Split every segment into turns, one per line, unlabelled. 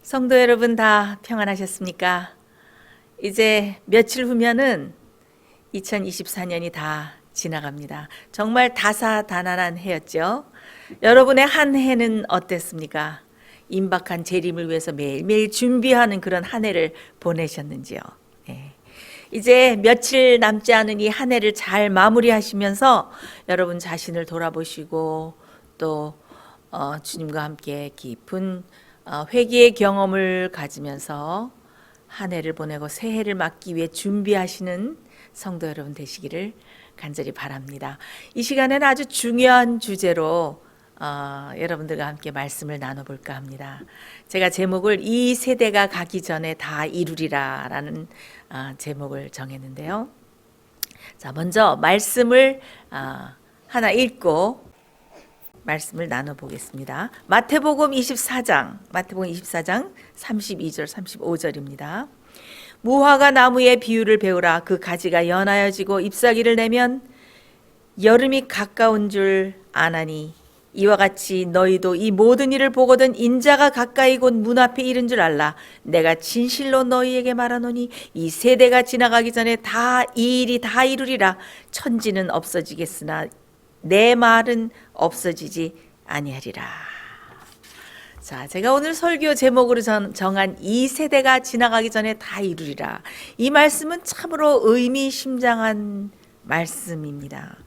성도 여러분 다 평안하셨습니까? 이제 며칠 후면은 2024년이 다 지나갑니다. 정말 다사다난한 해였죠. 여러분의 한 해는 어땠습니까? 임박한 재림을 위해서 매일매일 준비하는 그런 한 해를 보내셨는지요? 예. 이제 며칠 남지 않은 이 한 해를 잘 마무리하시면서 여러분 자신을 돌아보시고 또 주님과 함께 깊은 회개의 경험을 가지면서 한 해를 보내고 새해를 맞기 위해 준비하시는 성도 여러분 되시기를 간절히 바랍니다. 이 시간에는 아주 중요한 주제로 여러분들과 함께 말씀을 나눠볼까 합니다. 제가 제목을 이 세대가 가기 전에 다 이루리라 라는 제목을 정했는데요. 자, 먼저 말씀을 하나 읽고 말씀을 나눠보겠습니다. 마태복음 24장 32절 35절입니다. 무화과 나무의 비유를 배우라. 그 가지가 연하여지고 잎사귀를 내면 여름이 가까운 줄 아나니 이와 같이 너희도 이 모든 일을 보거든 인자가 가까이 곧 문 앞에 이른 줄 알라. 내가 진실로 너희에게 말하노니 이 세대가 지나가기 전에 이 일이 다 이루리라. 천지는 없어지겠으나 내 말은 없어지지 아니하리라. 자, 제가 오늘 설교 제목으로 정한 이 세대가 지나가기 전에 다 이루리라. 이 말씀은 참으로 의미심장한 말씀입니다.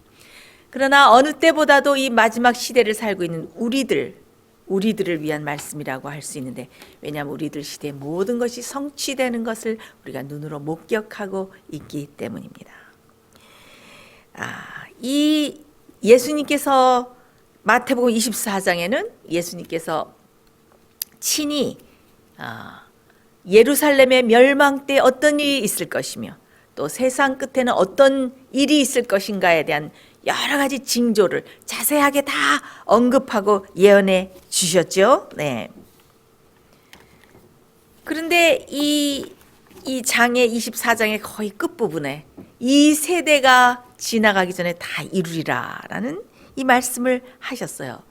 그러나 어느 때보다도 이 마지막 시대를 살고 있는 우리들을 위한 말씀이라고 할 수 있는데, 왜냐하면 우리들 시대의 모든 것이 성취되는 것을 우리가 눈으로 목격하고 있기 때문입니다. 이 예수님께서 마태복음 24장에는 예수님께서 친히 예루살렘의 멸망 때 어떤 일이 있을 것이며 또 세상 끝에는 어떤 일이 있을 것인가에 대한 여러 가지 징조를 자세하게 다 언급하고 예언해 주셨죠. 네. 그런데 이 장의 24장의 거의 끝부분에 이 세대가 지나가기 전에 다 이루리라 라는 이 말씀을 하셨어요.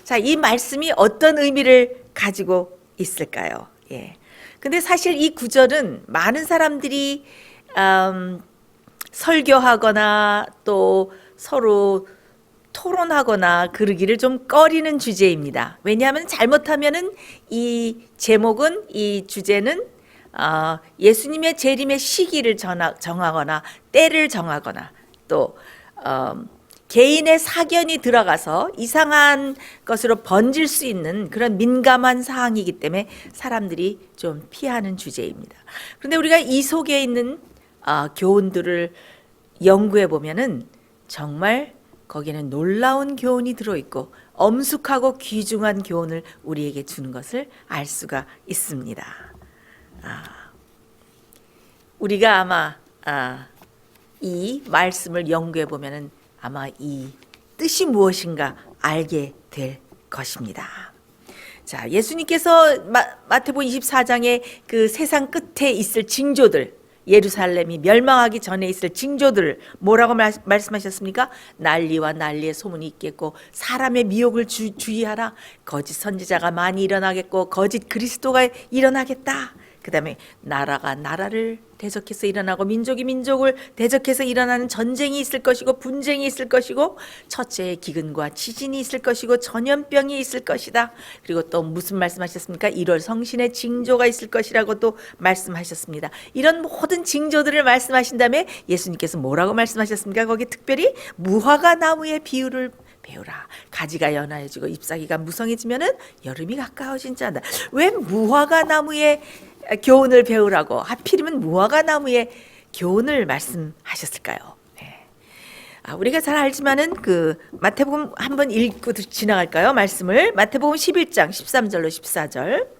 자, 이 말씀이 어떤 의미를 가지고 있을까요? 예. 근데 사실 이 구절은 많은 사람들이 설교하거나 또 서로 토론하거나 그러기를 좀 꺼리는 주제입니다. 왜냐하면 잘못하면은 이 제목은, 이 주제는 예수님의 재림의 시기를 정하거나 때를 정하거나 또 개인의 사견이 들어가서 이상한 것으로 번질 수 있는 그런 민감한 사항이기 때문에 사람들이 좀 피하는 주제입니다. 그런데 우리가 이 속에 있는 교훈들을 연구해 보면은 정말 거기에는 놀라운 교훈이 들어있고 엄숙하고 귀중한 교훈을 우리에게 주는 것을 알 수가 있습니다. 우리가 아마 이 말씀을 연구해 보면은 아마 이 뜻이 무엇인가 알게 될 것입니다. 자, 예수님께서 마태복음 24장에 그 세상 끝에 있을 징조들, 예루살렘이 멸망하기 전에 있을 징조들을 뭐라고 말씀하셨습니까? 난리와 난리의 소문이 있겠고 사람의 미혹을 주의하라. 거짓 선지자가 많이 일어나겠고 거짓 그리스도가 일어나겠다. 그 다음에 나라가 나라를 대적해서 일어나고 민족이 민족을 대적해서 일어나는 전쟁이 있을 것이고 분쟁이 있을 것이고 첫째의 기근과 지진이 있을 것이고 전염병이 있을 것이다. 그리고 또 무슨 말씀하셨습니까? 1월 성신의 징조가 있을 것이라고 또 말씀하셨습니다. 이런 모든 징조들을 말씀하신 다음에 예수님께서 뭐라고 말씀하셨습니까? 거기 특별히 무화과 나무의 비유를 배우라. 가지가 연하여지고 잎사귀가 무성해지면은 여름이 가까워진 자다. 왜 무화과 나무의 교훈을 배우라고 하필이면 무화과 나무의 교훈을 말씀하셨을까요? 네. 우리가 잘 알지만은 그 마태복음 한번 읽고 지나갈까요? 말씀을 마태복음 11장 13절로 14절.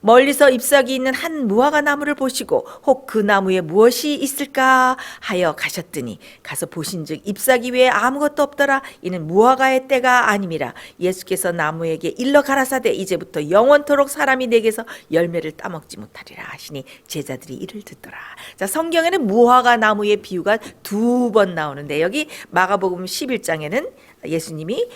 멀리서 잎사귀 있는 한 무화과 나무를 보시고 혹 그 나무에 무엇이 있을까 하여 가셨더니 가서 보신즉 잎사귀 외에 아무것도 없더라. 이는 무화과의 때가 아님이라. 예수께서 나무에게 일러 가라사대 이제부터 영원토록 사람이 내게서 열매를 따먹지 못하리라 하시니 제자들이 이를 듣더라. 자, 성경에는 무화과 나무의 비유가 2번 나오는데 여기 마가복음 11장에는 예수님이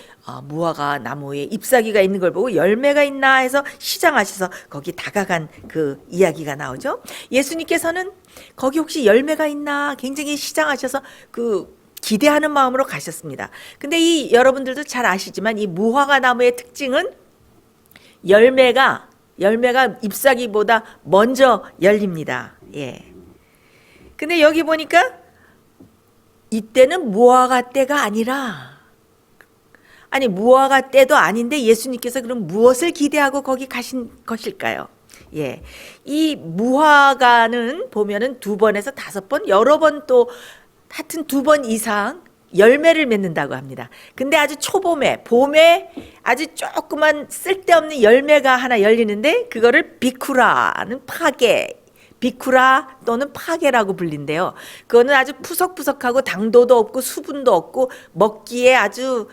무화과 나무에 잎사귀가 있는 걸 보고 열매가 있나 해서 시장하셔서 거기 다가간 그 이야기가 나오죠. 예수님께서는 거기 혹시 열매가 있나 굉장히 시장하셔서 그 기대하는 마음으로 가셨습니다. 근데 이 여러분들도 잘 아시지만 이 무화과 나무의 특징은 열매가 잎사귀보다 먼저 열립니다. 예. 근데 여기 보니까 이때는 무화과 때가 아니라, 아니 무화과 때도 아닌데 예수님께서 그럼 무엇을 기대하고 거기 가신 것일까요? 예. 이 무화과는 보면은 2번에서 5번, 여러 번 또 하여튼 2번 이상 열매를 맺는다고 합니다. 근데 아주 초봄에, 봄에 아주 조그만 쓸데없는 열매가 하나 열리는데 그거를 비쿠라는 파게, 비쿠라 또는 파게라고 불린대요. 그거는 아주 푸석푸석하고 당도도 없고 수분도 없고 먹기에 아주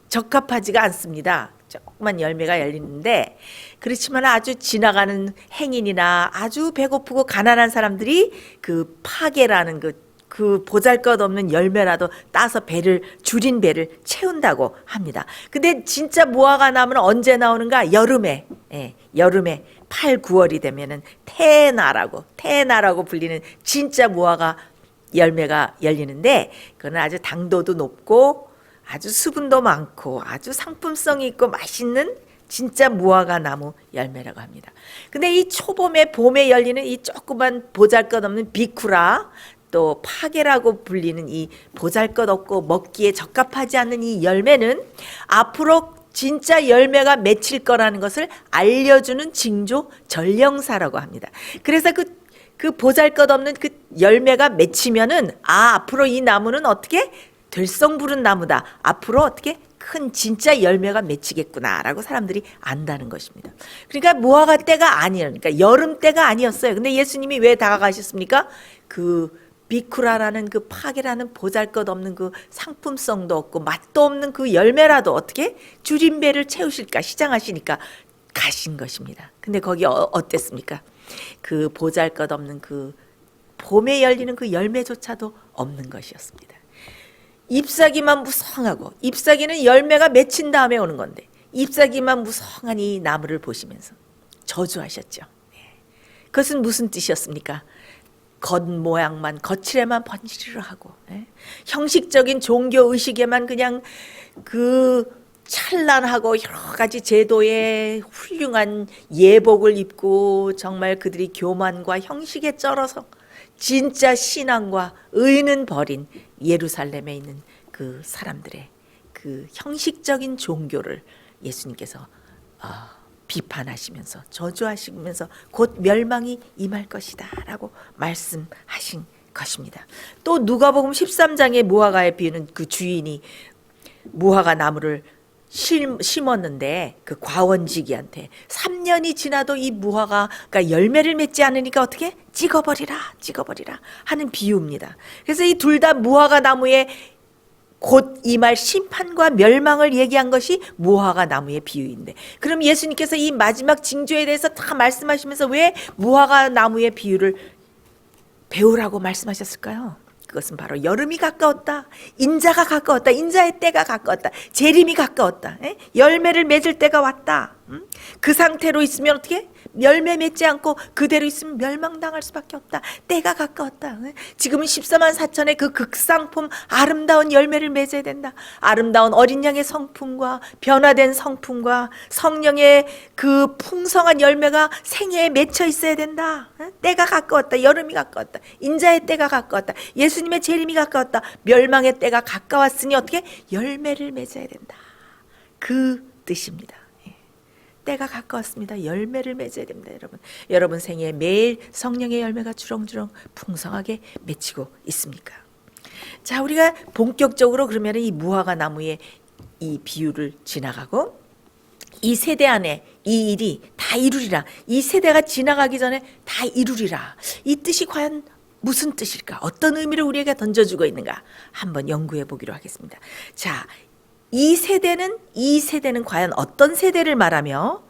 적합하지가 않습니다. 조그만 열매가 열리는데, 그렇지만 아주 지나가는 행인이나 아주 배고프고 가난한 사람들이 그 파게라는 그 보잘것없는 열매라도 따서 줄인 배를 채운다고 합니다. 근데 진짜 무화과 나무는 언제 나오는가? 여름에. 예, 여름에 8, 9월이 되면은 테나라고 불리는 진짜 무화과 열매가 열리는데, 그거는 아주 당도도 높고 아주 수분도 많고 아주 상품성이 있고 맛있는 진짜 무화과 나무 열매라고 합니다. 근데 이 초봄에, 봄에 열리는 이 조그만 보잘것없는 비쿠라, 또 파게라고 불리는 이 보잘것없고 먹기에 적합하지 않는 이 열매는 앞으로 진짜 열매가 맺힐 거라는 것을 알려주는 징조 전령사라고 합니다. 그래서 그 보잘것없는 그 열매가 맺히면은 앞으로 이 나무는 어떻게 될성 부른 나무다. 앞으로 어떻게 큰 진짜 열매가 맺히겠구나라고 사람들이 안다는 것입니다. 그러니까 무화과 때가 아니에요. 그러니까 여름 때가 아니었어요. 근데 예수님이 왜 다가가셨습니까? 그 비쿠라라는 그 파게라는 보잘것없는 그 상품성도 없고 맛도 없는 그 열매라도 어떻게 줄인 배를 채우실까 시장하시니까 가신 것입니다. 근데 거기 어땠습니까? 그 보잘것없는 그 봄에 열리는 그 열매조차도 없는 것이었습니다. 잎사귀만 무성하고, 잎사귀는 열매가 맺힌 다음에 오는 건데 잎사귀만 무성한 이 나무를 보시면서 저주하셨죠. 그것은 무슨 뜻이었습니까? 겉모양만, 거칠에만 번지르르 하고, 형식적인 종교 의식에만 그냥 그 찬란하고 여러 가지 제도의 훌륭한 예복을 입고 정말 그들이 교만과 형식에 쩔어서 진짜 신앙과 의는 버린 예루살렘에 있는 그 사람들의 그 형식적인 종교를 예수님께서 비판하시면서 저주하시면서 곧 멸망이 임할 것이다 라고 말씀하신 것입니다. 또 누가복음 13장의 무화과의 비유는 그 주인이 무화과 나무를 심었는데 그 과원지기한테 3년이 지나도 이 무화과가 열매를 맺지 않으니까 어떻게? 찍어버리라 하는 비유입니다. 그래서 이 둘 다 무화과 나무에 곧 임할 심판과 멸망을 얘기한 것이 무화과 나무의 비유인데, 그럼 예수님께서 이 마지막 징조에 대해서 다 말씀하시면서 왜 무화과 나무의 비유를 배우라고 말씀하셨을까요? 그것은 바로 여름이 가까웠다. 인자가 가까웠다. 인자의 때가 가까웠다. 재림이 가까웠다. 열매를 맺을 때가 왔다. 그 상태로 있으면 어떻게? 열매 맺지 않고 그대로 있으면 멸망당할 수밖에 없다. 때가 가까웠다. 지금은 14만 4천의 그 극상품 아름다운 열매를 맺어야 된다. 아름다운 어린 양의 성품과 변화된 성품과 성령의 그 풍성한 열매가 생애에 맺혀 있어야 된다. 때가 가까웠다. 여름이 가까웠다. 인자의 때가 가까웠다. 예수님의 재림이 가까웠다. 멸망의 때가 가까웠으니 어떻게? 열매를 맺어야 된다. 그 뜻입니다. 때가 가까웠습니다. 열매를 맺어야 됩니다. 여러분 생애에 매일 성령의 열매가 주렁주렁 풍성하게 맺히고 있습니까? 자, 우리가 본격적으로 그러면 이 무화과 나무의 이 비유를 지나가고 이 세대 안에 이 일이 다 이루리라. 이 세대가 지나가기 전에 다 이루리라. 이 뜻이 과연 무슨 뜻일까? 어떤 의미를 우리에게 던져주고 있는가? 한번 연구해 보기로 하겠습니다. 자, 이 세대는 과연 어떤 세대를 말하며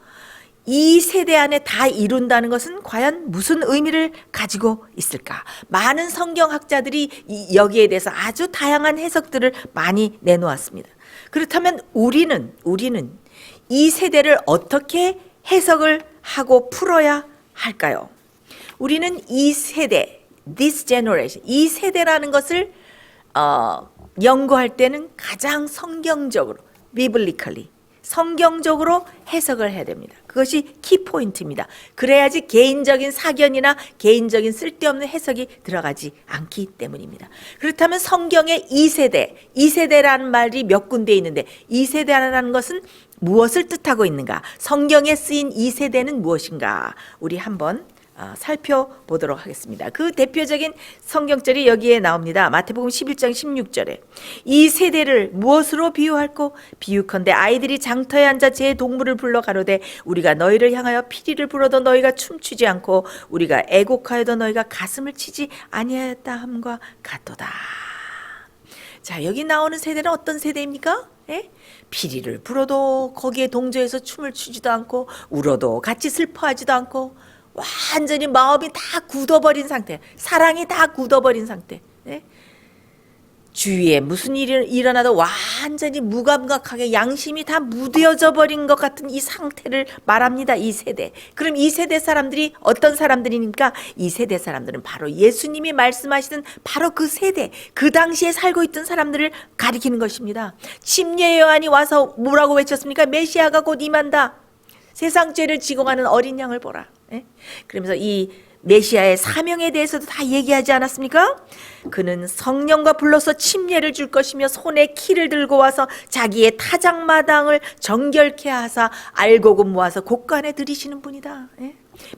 이 세대 안에 다 이룬다는 것은 과연 무슨 의미를 가지고 있을까? 많은 성경학자들이 여기에 대해서 아주 다양한 해석들을 많이 내놓았습니다. 그렇다면 우리는 이 세대를 어떻게 해석을 하고 풀어야 할까요? 우리는 이 세대, this generation, 이 세대라는 것을 연구할 때는 가장 성경적으로, biblically, 성경적으로 해석을 해야 됩니다. 그것이 키포인트입니다. 그래야지 개인적인 사견이나 개인적인 쓸데없는 해석이 들어가지 않기 때문입니다. 그렇다면 성경의 이 세대라는 말이 몇 군데 있는데 이 세대라는 것은 무엇을 뜻하고 있는가? 성경에 쓰인 이 세대는 무엇인가? 우리 한번 살펴보도록 하겠습니다. 그 대표적인 성경절이 여기에 나옵니다. 마태복음 11장 16절에 이 세대를 무엇으로 비유할꼬? 비유컨대 아이들이 장터에 앉아 제 동물을 불러 가로되 우리가 너희를 향하여 피리를 불어도 너희가 춤추지 않고 우리가 애곡하여도 너희가 가슴을 치지 아니하였다 함과 같도다. 자, 여기 나오는 세대는 어떤 세대입니까? 피리를 불어도 거기에 동조해서 춤을 추지도 않고 울어도 같이 슬퍼하지도 않고 완전히 마음이 다 굳어버린 상태, 사랑이 다 굳어버린 상태. 주위에 무슨 일이 일어나도 완전히 무감각하게 양심이 다 무뎌져 버린 것 같은 이 상태를 말합니다. 이 세대. 그럼 이 세대 사람들이 어떤 사람들이니까? 이 세대 사람들은 바로 예수님이 말씀하시던 바로 그 세대, 그 당시에 살고 있던 사람들을 가리키는 것입니다. 침례 요한이 와서 뭐라고 외쳤습니까? 메시아가 곧 임한다. 세상 죄를 지고 가는 어린 양을 보라. 그러면서 이 메시아의 사명에 대해서도 다 얘기하지 않았습니까? 그는 성령과 불러서 침례를 줄 것이며 손에 키를 들고 와서 자기의 타작마당을 정결케 하사 알곡을 모아서 곳간에 들이시는 분이다.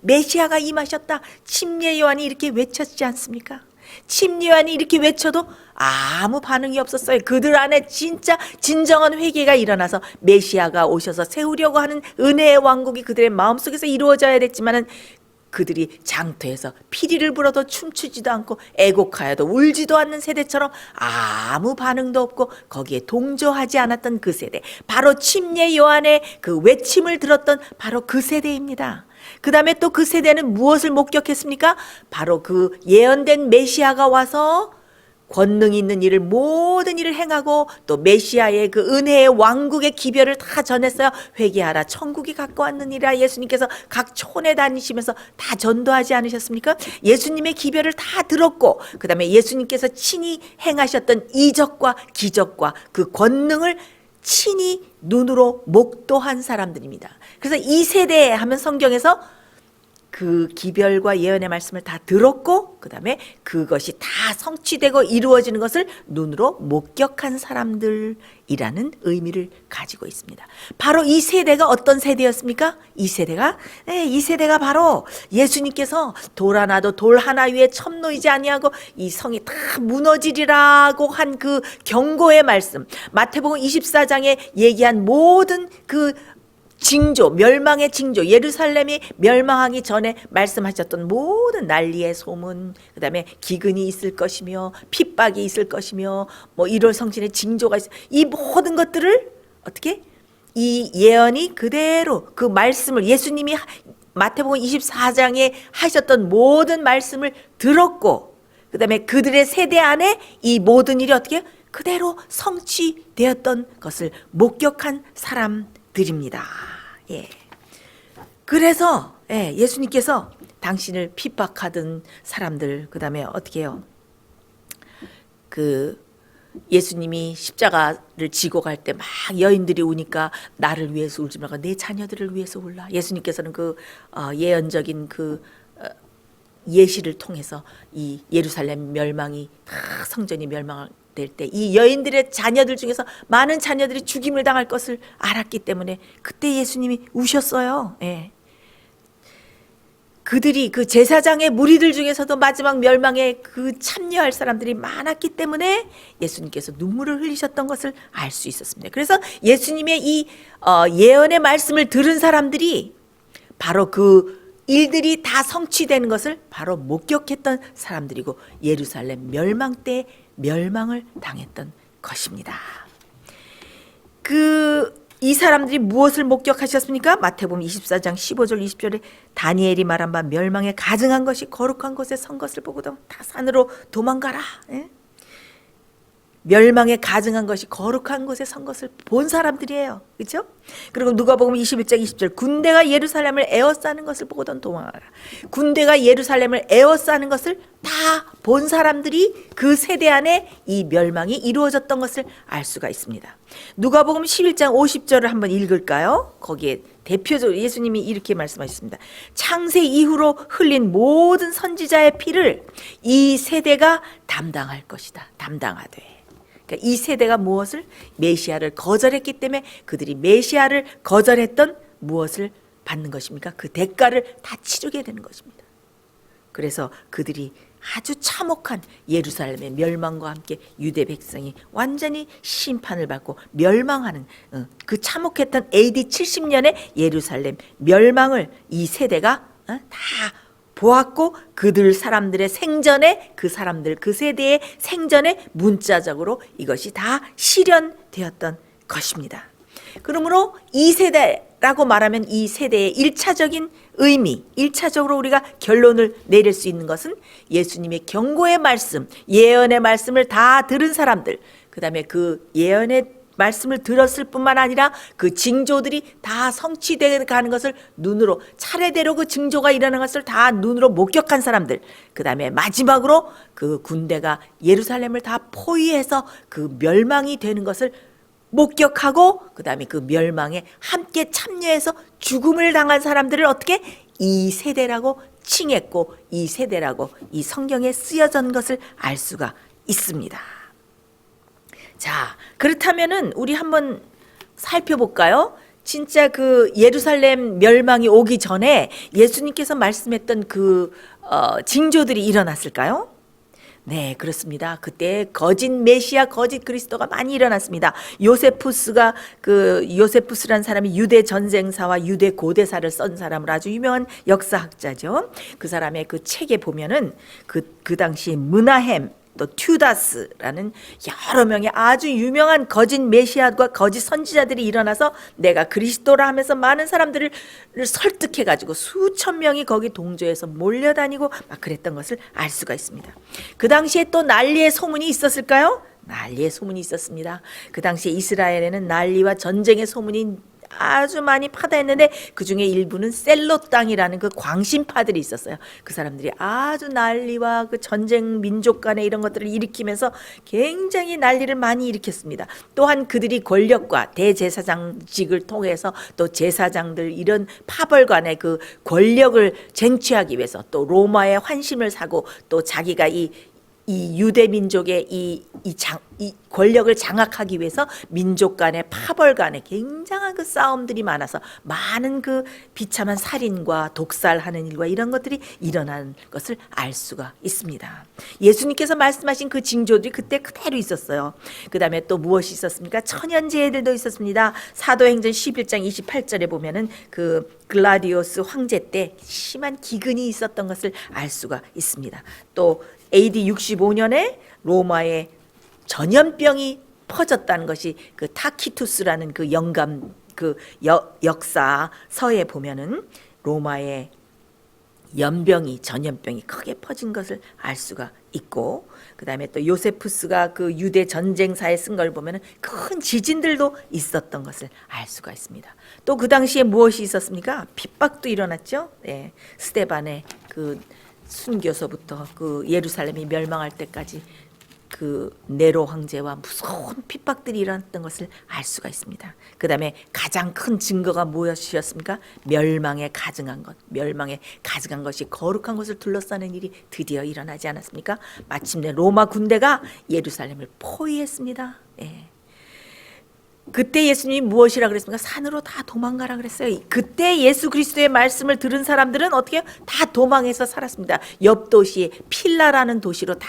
메시아가 임하셨다. 침례 요한이 이렇게 외쳤지 않습니까? 침례 요한이 이렇게 외쳐도 아무 반응이 없었어요. 그들 안에 진짜 진정한 회개가 일어나서 메시아가 오셔서 세우려고 하는 은혜의 왕국이 그들의 마음속에서 이루어져야 됐지만은 그들이 장터에서 피리를 불어도 춤추지도 않고 애곡하여도 울지도 않는 세대처럼 아무 반응도 없고 거기에 동조하지 않았던 그 세대, 바로 침례 요한의 그 외침을 들었던 바로 그 세대입니다. 그 다음에 또 그 세대는 무엇을 목격했습니까? 바로 그 예언된 메시아가 와서 권능 있는 일을 모든 일을 행하고 또 메시아의 그 은혜의 왕국의 기별을 다 전했어요. 회개하라, 천국이 가까웠느니라. 예수님께서 각 촌에 다니시면서 다 전도하지 않으셨습니까? 예수님의 기별을 다 들었고 그 다음에 예수님께서 친히 행하셨던 이적과 기적과 그 권능을 친히 눈으로 목도한 사람들입니다. 그래서 이 세대 하면 성경에서 그 기별과 예언의 말씀을 다 들었고 그 다음에 그것이 다 성취되고 이루어지는 것을 눈으로 목격한 사람들이라는 의미를 가지고 있습니다. 바로 이 세대가 어떤 세대였습니까? 이 세대가 바로 예수님께서 돌 하나도 돌 하나 위에 첨 놓이지 아니하고 이 성이 다 무너지리라고 한 그 경고의 말씀, 마태복음 24장에 얘기한 모든 그 징조, 멸망의 징조, 예루살렘이 멸망하기 전에 말씀하셨던 모든 난리의 소문, 그 다음에 기근이 있을 것이며 핍박이 있을 것이며 뭐 1월 성신의 징조가 있을, 이 모든 것들을 어떻게? 이 예언이 그대로 그 말씀을 예수님이 마태복음 24장에 하셨던 모든 말씀을 들었고 그 다음에 그들의 세대 안에 이 모든 일이 어떻게? 그대로 성취되었던 것을 목격한 사람들입니다. 그래서 예수님께서 당신을 핍박하던 사람들, 그 다음에 어떻게 해요? 그 예수님이 십자가를 지고 갈 때 막 여인들이 우니까 나를 위해서 울지 말고 내 자녀들을 위해서 울라. 예수님께서는 그 예언적인 그 예시를 통해서 이 예루살렘 멸망이 다 성전이 멸망할 될 때 이 여인들의 자녀들 중에서 많은 자녀들이 죽임을 당할 것을 알았기 때문에 그때 예수님이 우셨어요. 그들이 그 제사장의 무리들 중에서도 마지막 멸망에 그 참여할 사람들이 많았기 때문에 예수님께서 눈물을 흘리셨던 것을 알 수 있었습니다. 그래서 예수님의 이 예언의 말씀을 들은 사람들이 바로 그 일들이 다 성취되는 것을 바로 목격했던 사람들이고 예루살렘 멸망 때 멸망을 당했던 것입니다. 이 사람들이 무엇을 목격하셨습니까? 마태복음 24장 15절 20절에 다니엘이 말한 바 멸망에 가증한 것이 거룩한 곳에 선 것을 보고도 다 산으로 도망가라. 멸망에 가증한 것이 거룩한 곳에 선 것을 본 사람들이에요. 그렇죠? 그리고 누가복음 21장 20절 군대가 예루살렘을 에워싸는 것을 보고던 도망하라. 군대가 예루살렘을 에워싸는 것을 다 본 사람들이 그 세대 안에 이 멸망이 이루어졌던 것을 알 수가 있습니다. 누가복음 11장 50절을 한번 읽을까요? 거기에 대표적으로 예수님이 이렇게 말씀하셨습니다. 창세 이후로 흘린 모든 선지자의 피를 이 세대가 담당할 것이다. 담당하되. 그러니까 이 세대가 무엇을? 메시아를 거절했기 때문에 그들이 메시아를 거절했던 무엇을 받는 것입니까? 그 대가를 다 치르게 되는 것입니다. 그래서 그들이 아주 참혹한 예루살렘의 멸망과 함께 유대 백성이 완전히 심판을 받고 멸망하는 그 참혹했던 AD 70년의 예루살렘 멸망을 이 세대가 다 보았고 그들 사람들의 생전에 그 사람들 그 세대의 생전에 문자적으로 이것이 다 실현되었던 것입니다. 그러므로 이 세대라고 말하면 이 세대의 1차적인 의미, 1차적으로 우리가 결론을 내릴 수 있는 것은 예수님의 경고의 말씀, 예언의 말씀을 다 들은 사람들, 그 다음에 그 예언의 말씀을 들었을 뿐만 아니라 그 징조들이 다 성취되어 가는 것을 눈으로 차례대로 그 징조가 일어나는 것을 다 눈으로 목격한 사람들, 그 다음에 마지막으로 그 군대가 예루살렘을 다 포위해서 그 멸망이 되는 것을 목격하고 그 다음에 그 멸망에 함께 참여해서 죽음을 당한 사람들을 어떻게 이 세대라고 칭했고 이 세대라고 이 성경에 쓰여진 것을 알 수가 있습니다. 자, 그렇다면은 우리 한번 살펴볼까요? 진짜 그 예루살렘 멸망이 오기 전에 예수님께서 말씀했던 그 징조들이 일어났을까요? 네, 그렇습니다. 그때 거짓 메시아, 거짓 그리스도가 많이 일어났습니다. 요세푸스란 사람이 유대 전쟁사와 유대 고대사를 쓴 사람으로 아주 유명한 역사학자죠. 그 사람의 그 책에 보면은 그 당시 문하햄 또 튜다스라는 여러 명의 아주 유명한 거짓 메시아과 거짓 선지자들이 일어나서 내가 그리스도라 하면서 많은 사람들을 설득해가지고 수천 명이 거기 동조해서 몰려다니고 막 그랬던 것을 알 수가 있습니다. 그 당시에 또 난리의 소문이 있었을까요? 난리의 소문이 있었습니다. 그 당시에 이스라엘에는 난리와 전쟁의 소문이 아주 많이 파다했는데 그 중에 일부는 셀로 땅이라는 그 광신파들이 있었어요. 그 사람들이 아주 난리와 그 전쟁 민족 간의 이런 것들을 일으키면서 굉장히 난리를 많이 일으켰습니다. 또한 그들이 권력과 대제사장직을 통해서 또 제사장들 이런 파벌 간의 그 권력을 쟁취하기 위해서 또 로마의 환심을 사고 또 자기가 이 유대 민족의 이 권력을 장악하기 위해서 민족 간의 파벌 간에 굉장한 그 싸움들이 많아서 많은 그 비참한 살인과 독살하는 일과 이런 것들이 일어나는 것을 알 수가 있습니다. 예수님께서 말씀하신 그 징조들이 그때 그대로 있었어요. 그 다음에 또 무엇이 있었습니까? 천연재해들도 있었습니다. 사도행전 11장 28절에 보면은 그 글라디오스 황제 때 심한 기근이 있었던 것을 알 수가 있습니다. 또 AD 65년에 로마에 전염병이 퍼졌다는 것이 그 타키투스라는 그 영감 그 역사서에 보면은 로마에 전염병이 크게 퍼진 것을 알 수가 있고, 그 다음에 또 요세푸스가 그 유대 전쟁사에 쓴 걸 보면은 큰 지진들도 있었던 것을 알 수가 있습니다. 또 그 당시에 무엇이 있었습니까? 핍박도 일어났죠. 네, 스데반의 그 순교서부터 그 예루살렘이 멸망할 때까지 그 네로 황제와 무서운 핍박들이 일어났던 것을 알 수가 있습니다. 그 다음에 가장 큰 증거가 무엇이었습니까? 멸망에 가증한 것이 거룩한 것을 둘러싸는 일이 드디어 일어나지 않았습니까? 마침내 로마 군대가 예루살렘을 포위했습니다. 예. 그때 예수님이 무엇이라 그랬습니까? 산으로 다 도망가라 그랬어요. 그때 예수 그리스도의 말씀을 들은 사람들은 어떻게 다 도망해서 살았습니다. 옆 도시에 필라라는 도시로 다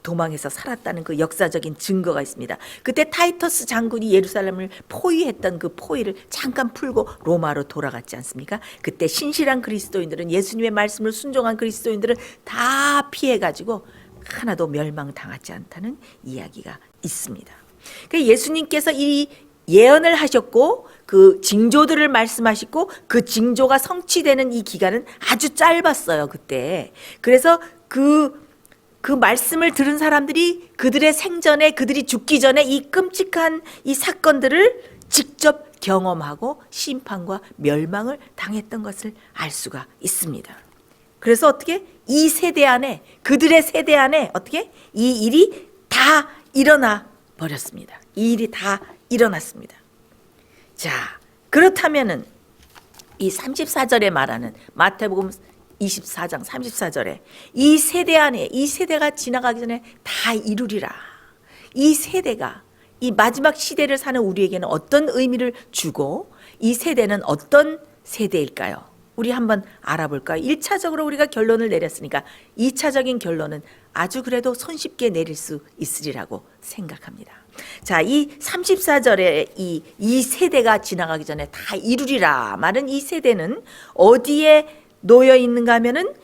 도망해서 살았다는 그 역사적인 증거가 있습니다. 그때 타이터스 장군이 예루살렘을 포위했던 그 포위를 잠깐 풀고 로마로 돌아갔지 않습니까? 그때 신실한 그리스도인들은 예수님의 말씀을 순종한 그리스도인들은 다 피해가지고 하나도 멸망당하지 않다는 이야기가 있습니다. 그러니까 예수님께서 이 예언을 하셨고 그 징조들을 말씀하시고 그 징조가 성취되는 이 기간은 아주 짧았어요. 그때. 그래서 그 그 말씀을 들은 사람들이 그들의 생전에 그들이 죽기 전에 이 끔찍한 이 사건들을 직접 경험하고 심판과 멸망을 당했던 것을 알 수가 있습니다. 그래서 어떻게 이 세대 안에 그들의 세대 안에 어떻게 이 일이 다 일어나 버렸습니다. 이 일이 다 일어났습니다. 자, 그렇다면은 이 34절에 말하는 마태복음 24장 34절에 이 세대 안에 이 세대가 지나가기 전에 다 이루리라. 이 세대가 이 마지막 시대를 사는 우리에게는 어떤 의미를 주고 이 세대는 어떤 세대일까요? 우리 한번 알아볼까요? 1차적으로 우리가 결론을 내렸으니까 2차적인 결론은 아주 그래도 손쉽게 내릴 수 있으리라고 생각합니다. 자, 이 34절에 이 세대가 지나가기 전에 다 이루리라 말은 이 세대는 어디에 놓여 있는가 하면은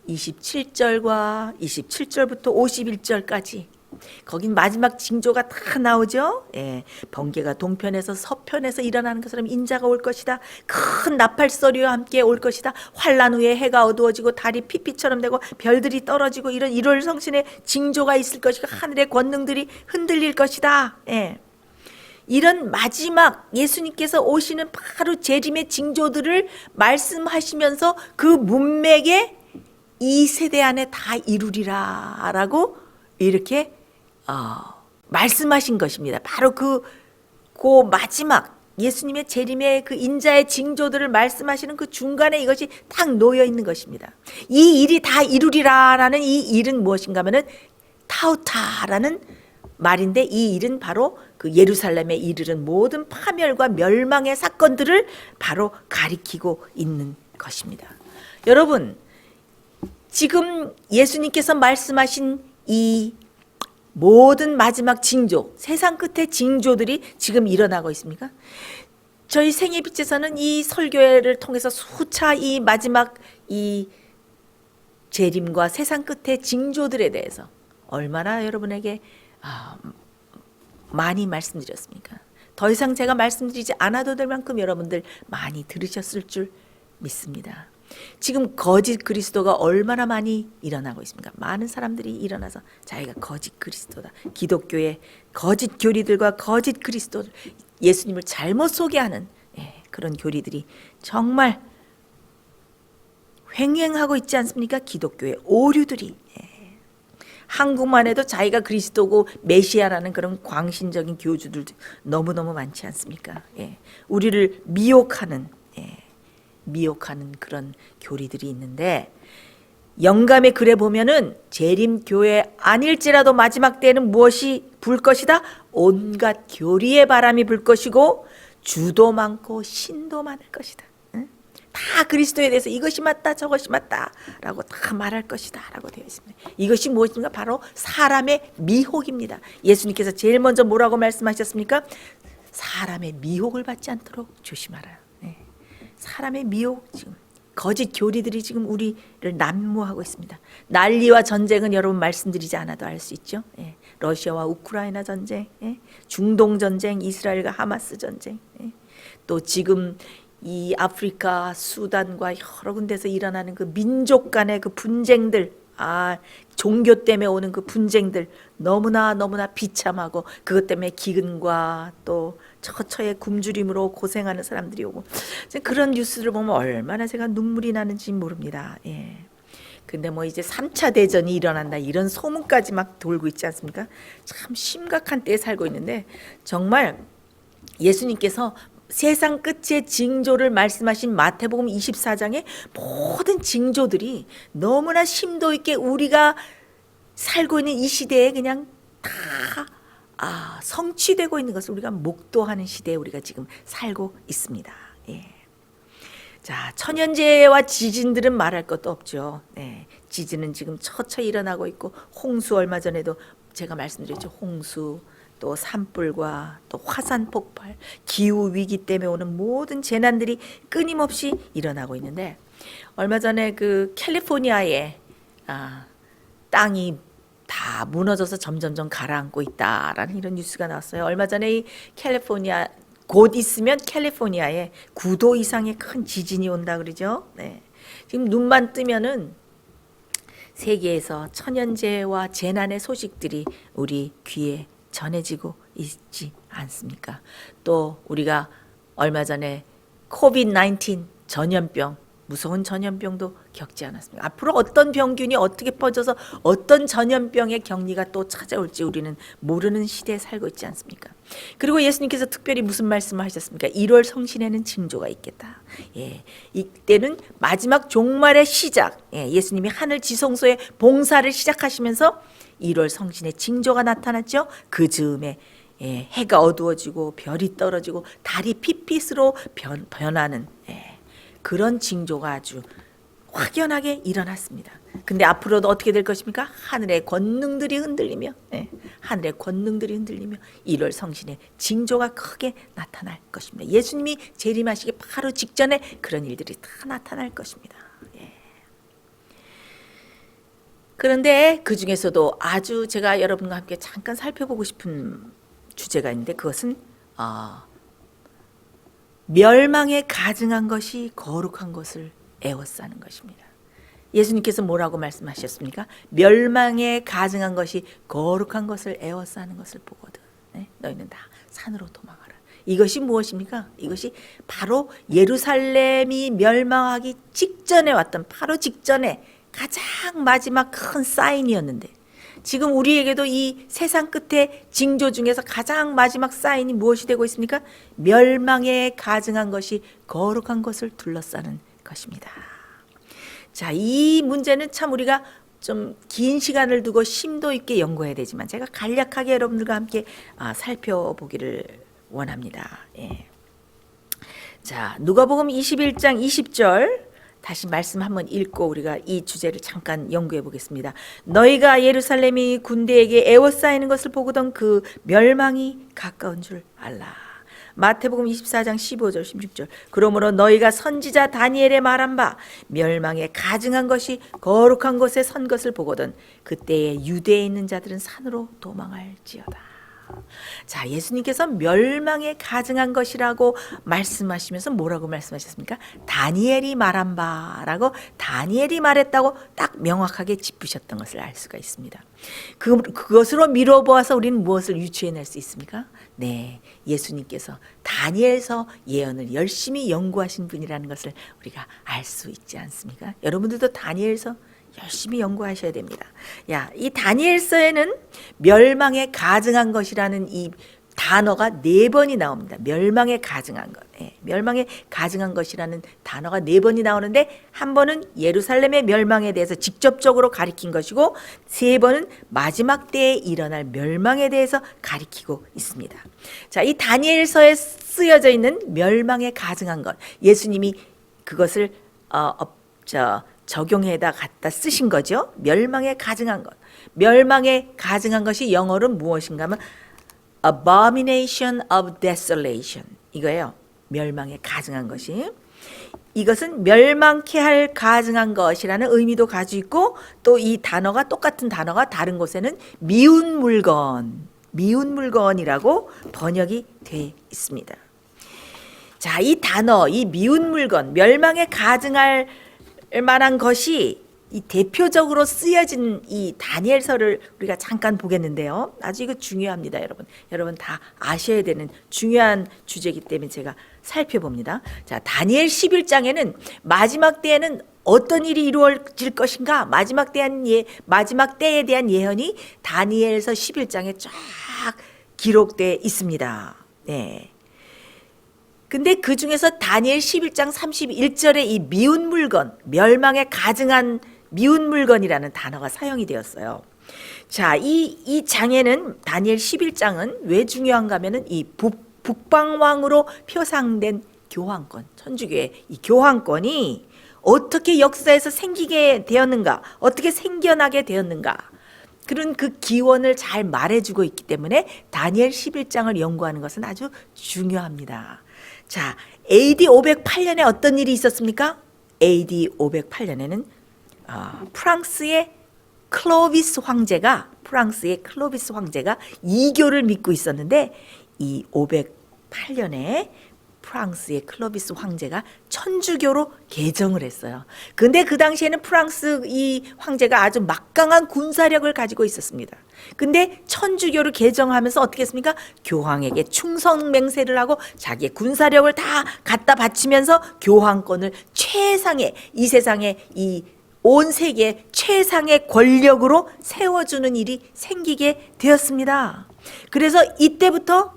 27절과 27절부터 51절까지 거긴 마지막 징조가 다 나오죠. 예, 번개가 동편에서 서편에서 일어나는 것처럼 인자가 올 것이다. 큰 나팔소리와 함께 올 것이다. 환란 후에 해가 어두워지고 달이 피피처럼 되고 별들이 떨어지고 이런 일월성신의 징조가 있을 것이고 하늘의 권능들이 흔들릴 것이다. 예. 이런 마지막 예수님께서 오시는 바로 재림의 징조들을 말씀하시면서 그 문맥에 이 세대 안에 다 이루리라 라고 이렇게 말씀하신 것입니다. 바로 그 마지막 예수님의 재림의 그 인자의 징조들을 말씀하시는 그 중간에 이것이 딱 놓여 있는 것입니다. 이 일이 다 이루리라라는 이 일은 무엇인가 하면은 타우타라는 말인데 이 일은 바로 그 예루살렘에 이르는 모든 파멸과 멸망의 사건들을 바로 가리키고 있는 것입니다. 여러분, 지금 예수님께서 말씀하신 이 모든 마지막 징조, 세상 끝의 징조들이 지금 일어나고 있습니까? 저희 생애빛에서는 이 설교회를 통해서 수차 이 마지막 이 재림과 세상 끝의 징조들에 대해서 얼마나 여러분에게 많이 말씀드렸습니까? 더 이상 제가 말씀드리지 않아도 될 만큼 여러분들 많이 들으셨을 줄 믿습니다. 지금 거짓 그리스도가 얼마나 많이 일어나고 있습니까? 많은 사람들이 일어나서 자기가 거짓 그리스도다. 기독교의 거짓 교리들과 거짓 그리스도들, 예수님을 잘못 소개하는 그런 교리들이 정말 횡행하고 있지 않습니까? 기독교의 오류들이. 한국만 해도 자기가 그리스도고 메시아라는 그런 광신적인 교주들도 너무너무 많지 않습니까? 우리를 미혹하는 그런 교리들이 있는데, 영감의 글에 보면은 재림교회 아닐지라도 마지막 때에는 무엇이 불 것이다? 온갖 교리의 바람이 불 것이고 주도 많고 신도 많을 것이다. 다 그리스도에 대해서 이것이 맞다 저것이 맞다 라고 다 말할 것이다 라고 되어 있습니다. 이것이 무엇인가? 바로 사람의 미혹입니다. 예수님께서 제일 먼저 뭐라고 말씀하셨습니까? 사람의 미혹을 받지 않도록 조심하라. 사람의 미혹, 지금 거짓 교리들이 지금 우리를 난무하고 있습니다. 난리와 전쟁은 여러분 말씀드리지 않아도 알 수 있죠. 러시아와 우크라이나 전쟁, 중동 전쟁, 이스라엘과 하마스 전쟁, 또 지금 이 아프리카, 수단과 여러 군데서 일어나는 그 민족 간의 그 분쟁들, 종교 때문에 오는 그 분쟁들 너무나 비참하고 그것 때문에 기근과 또 처처의 굶주림으로 고생하는 사람들이 오고, 그런 뉴스를 보면 얼마나 제가 눈물이 나는지 모릅니다. 근데 뭐 이제 3차 대전이 일어난다 이런 소문까지 막 돌고 있지 않습니까? 참 심각한 때에 살고 있는데, 정말 예수님께서 세상 끝의 징조를 말씀하신 마태복음 24장의 모든 징조들이 너무나 심도 있게 우리가 살고 있는 이 시대에 그냥 다 성취되고 있는 것을 우리가 목도하는 시대에 우리가 지금 살고 있습니다. 자, 천연재해와 지진들은 말할 것도 없죠. 지진은 지금 처처 일어나고 있고, 홍수 얼마 전에도 제가 말씀드렸죠. 홍수, 또 산불과 또 화산 폭발, 기후 위기 때문에 오는 모든 재난들이 끊임없이 일어나고 있는데, 얼마 전에 그 캘리포니아에 땅이 다 무너져서 점점점 가라앉고 있다라는 이런 뉴스가 나왔어요. 얼마 전에 이 캘리포니아, 곧 있으면 캘리포니아에 9도 이상의 큰 지진이 온다 그러죠. 지금 눈만 뜨면은 세계에서 천연재해와 재난의 소식들이 우리 귀에 전해지고 있지 않습니까? 또 우리가 얼마 전에 코비드-19 전염병, 무서운 전염병도 겪지 않았습니까? 앞으로 어떤 병균이 어떻게 퍼져서 어떤 전염병의 격리가 또 찾아올지 우리는 모르는 시대에 살고 있지 않습니까? 그리고 예수님께서 특별히 무슨 말씀을 하셨습니까? 1월 성신에는 징조가 있겠다. 예, 이때는 마지막 종말의 시작. 예, 예수님이 하늘 지성소의 봉사를 시작하시면서 1월 성신의 징조가 나타났죠. 그 즈음에 해가 어두워지고 별이 떨어지고 달이 핏빛으로 변하는 그런 징조가 아주 확연하게 일어났습니다. 근데 앞으로도 어떻게 될 것입니까? 하늘의 권능들이 흔들리며 하늘의 권능들이 흔들리며 1월 성신의 징조가 크게 나타날 것입니다. 예수님이 재림하시기 바로 직전에 그런 일들이 다 나타날 것입니다. 그런데 그 중에서도 아주 제가 여러분과 함께 잠깐 살펴보고 싶은 주제가 있는데 그것은 멸망에 가증한 것이 거룩한 것을 애워싸는 것입니다. 예수님께서 뭐라고 말씀하셨습니까? 멸망에 가증한 것이 거룩한 것을 애워싸는 것을 보거든. 너희는 다 산으로 도망하라. 이것이 무엇입니까? 이것이 바로 예루살렘이 멸망하기 직전에 왔던 바로 직전에 가장 마지막 큰 사인이었는데 지금 우리에게도 이 세상 끝에 징조 중에서 가장 마지막 사인이 무엇이 되고 있습니까? 멸망에 가증한 것이 거룩한 것을 둘러싸는 것입니다. 자, 이 문제는 참 우리가 좀 긴 시간을 두고 심도 있게 연구해야 되지만 제가 간략하게 여러분들과 함께 살펴보기를 원합니다. 자, 누가복음 21장 20절 다시 말씀 한번 읽고 우리가 이 주제를 잠깐 연구해 보겠습니다. 너희가 예루살렘이 군대에게 애워싸이는 것을 보거든 그 멸망이 가까운 줄 알라. 마태복음 24장 15절 16절 그러므로 너희가 선지자 다니엘의 말한 바 멸망에 가증한 것이 거룩한 곳에 선 것을 보거든 그때에 유대에 있는 자들은 산으로 도망할지어다. 자, 예수님께서 멸망에 가증한 것이라고 말씀하시면서 뭐라고 말씀하셨습니까? 다니엘이 말한 바라고 다니엘이 말했다고 딱 명확하게 짚으셨던 것을 알 수가 있습니다. 그것으로 미뤄보아서 우리는 무엇을 유추해낼 수 있습니까? 네, 예수님께서 다니엘서 예언을 열심히 연구하신 분이라는 것을 우리가 알 수 있지 않습니까? 여러분들도 다니엘서 열심히 연구하셔야 됩니다. 이 다니엘서에는 멸망에 가증한 것이라는 이 단어가 4번이 나옵니다. 멸망에 가증한 것. 멸망에 가증한 것이라는 단어가 4번이 나오는데 한 번은 예루살렘의 멸망에 대해서 직접적으로 가리킨 것이고 3번은 마지막 때에 일어날 멸망에 대해서 가리키고 있습니다. 자, 이 다니엘서에 쓰여져 있는 멸망에 가증한 것. 예수님이 그것을 적용해다 갖다 쓰신 거죠. 멸망에 가증한 것. 멸망에 가증한 것이 영어로 무엇인가 하면 abomination of desolation 이거예요. 멸망에 가증한 것이. 이것은 멸망케 할 가증한 것이라는 의미도 가지고 있고 또 이 단어가 똑같은 단어가 다른 곳에는 미운 물건이라고 번역이 돼 있습니다. 자, 이 단어, 이 미운 물건, 멸망에 가증할 만한 것이 이 대표적으로 쓰여진 이 다니엘서를 우리가 잠깐 보겠는데요. 아주 이거 중요합니다, 여러분. 여러분 다 아셔야 되는 중요한 주제이기 때문에 제가 살펴봅니다. 자, 다니엘 11장에는 마지막 때에는 어떤 일이 이루어질 것인가? 마지막 때에 대한 예언이 다니엘서 11장에 쫙 기록되어 있습니다. 네. 근데 그 중에서 다니엘 11장 31절에 이 미운 물건, 멸망에 가증한 미운 물건이라는 단어가 사용이 되었어요. 자, 이 장에는 다니엘 11장은 왜 중요한가 하면은 이 북방왕으로 표상된 교황권, 천주교의 이 교황권이 어떻게 역사에서 생기게 되었는가, 어떻게 생겨나게 되었는가, 그런 그 기원을 잘 말해주고 있기 때문에 다니엘 11장을 연구하는 것은 아주 중요합니다. 자, AD 508년에 어떤 일이 있었습니까? AD 508년에는 프랑스의 클로비스 황제가 이교를 믿고 있었는데 이 508년에 프랑스의 클로비스 황제가 천주교로 개정을 했어요. 근데 그 당시에는 프랑스 이 황제가 아주 막강한 군사력을 가지고 있었습니다. 근데 천주교를 개정하면서 어떻게 했습니까? 교황에게 충성 맹세를 하고 자기의 군사력을 다 갖다 바치면서 교황권을 최상의, 이 세상의 이 온 세계 최상의 권력으로 세워주는 일이 생기게 되었습니다. 그래서 이때부터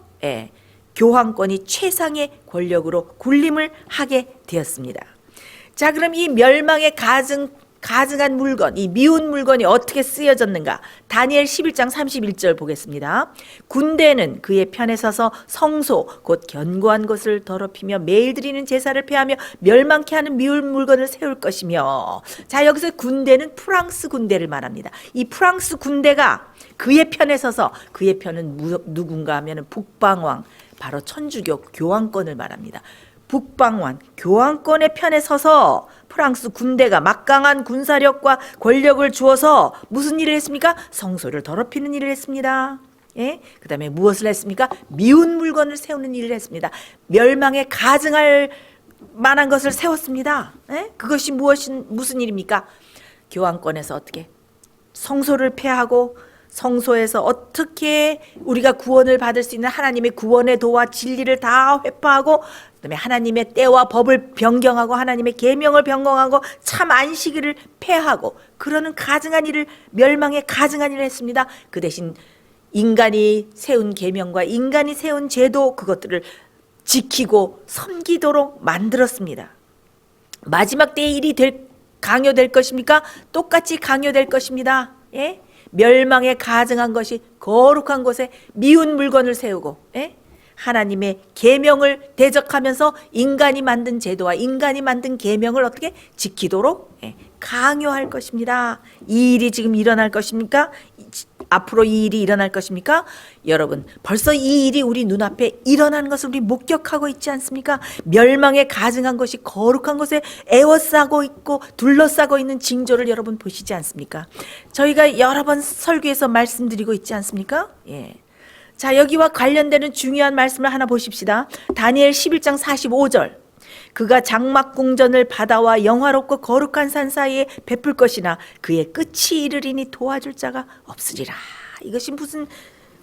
교황권이 최상의 권력으로 군림을 하게 되었습니다. 자, 그럼 이 멸망의 가증한 물건, 이 미운 물건이 어떻게 쓰여졌는가? 다니엘 11장 31절 보겠습니다. 군대는 그의 편에 서서 성소 곧 견고한 것을 더럽히며 매일 드리는 제사를 폐하며 멸망케 하는 미운 물건을 세울 것이며. 자, 여기서 군대는 프랑스 군대를 말합니다. 이 프랑스 군대가 그의 편에 서서, 그의 편은 누군가 하면 북방왕, 바로 천주교 교황권을 말합니다. 북방왕 교황권의 편에 서서 프랑스 군대가 막강한 군사력과 권력을 주어서 무슨 일을 했습니까? 성소를 더럽히는 일을 했습니다. 예? 그 다음에 무엇을 했습니까? 미운 물건을 세우는 일을 했습니다. 멸망에 가증할 만한 것을 세웠습니다. 예? 그것이 무슨 일입니까? 교황권에서 어떻게 성소를 폐하고 성소에서 어떻게 우리가 구원을 받을 수 있는 하나님의 구원의 도와 진리를 다 회파하고, 그다음에 하나님의 때와 법을 변경하고 하나님의 계명을 변경하고 참 안식일을 폐하고, 그러는 가증한 일을, 멸망의 가증한 일을 했습니다. 그 대신 인간이 세운 계명과 인간이 세운 제도, 그것들을 지키고 섬기도록 만들었습니다. 마지막 때의 일이 강요될 것입니까? 똑같이 강요될 것입니다. 예? 멸망에 가증한 것이 거룩한 곳에 미운 물건을 세우고, 하나님의 계명을 대적하면서 인간이 만든 제도와 인간이 만든 계명을 어떻게 지키도록 강요할 것입니다. 이 일이 지금 일어날 것입니까? 앞으로 이 일이 일어날 것입니까? 여러분, 벌써 이 일이 우리 눈앞에 일어나는 것을 우리 목격하고 있지 않습니까? 멸망에 가증한 것이 거룩한 곳에 에워싸고 있고 둘러싸고 있는 징조를 여러분 보시지 않습니까? 저희가 여러 번 설교에서 말씀드리고 있지 않습니까? 예. 자, 여기와 관련되는 중요한 말씀을 하나 보십시다. 다니엘 11장 45절. 그가 장막궁전을 바다와 영화롭고 거룩한 산 사이에 베풀 것이나 그의 끝이 이르리니 도와줄 자가 없으리라. 이것이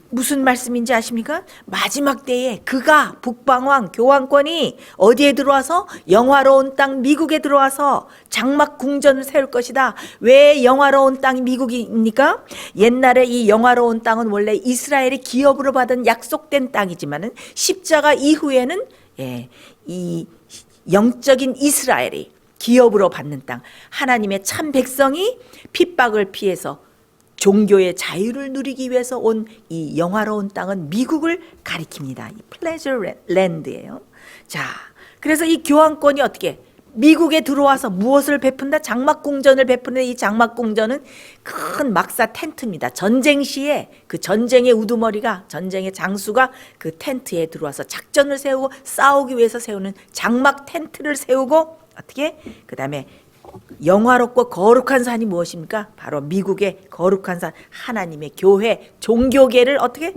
무슨 말씀인지 아십니까? 마지막 때에 그가, 북방왕 교황권이 어디에 들어와서? 영화로운 땅 미국에 들어와서 장막궁전을 세울 것이다. 왜 영화로운 땅이 미국입니까? 옛날에 이 영화로운 땅은 원래 이스라엘이 기업으로 받은 약속된 땅이지만은 십자가 이후에는 이 영적인 이스라엘이 기업으로 받는 땅, 하나님의 참 백성이 핍박을 피해서 종교의 자유를 누리기 위해서 온 이 영화로운 땅은 미국을 가리킵니다. 이 플레저 랜드예요. 자, 그래서 이 교황권이 어떻게 미국에 들어와서 무엇을 베푼다? 장막궁전을 베푸는 이 장막궁전은 큰 막사 텐트입니다. 전쟁 시에 그 전쟁의 우두머리가, 전쟁의 장수가 그 텐트에 들어와서 작전을 세우고 싸우기 위해서 세우는 장막 텐트를 세우고, 어떻게? 그 다음에 영화롭고 거룩한 산이 무엇입니까? 바로 미국의 거룩한 산, 하나님의 교회, 종교계를 어떻게?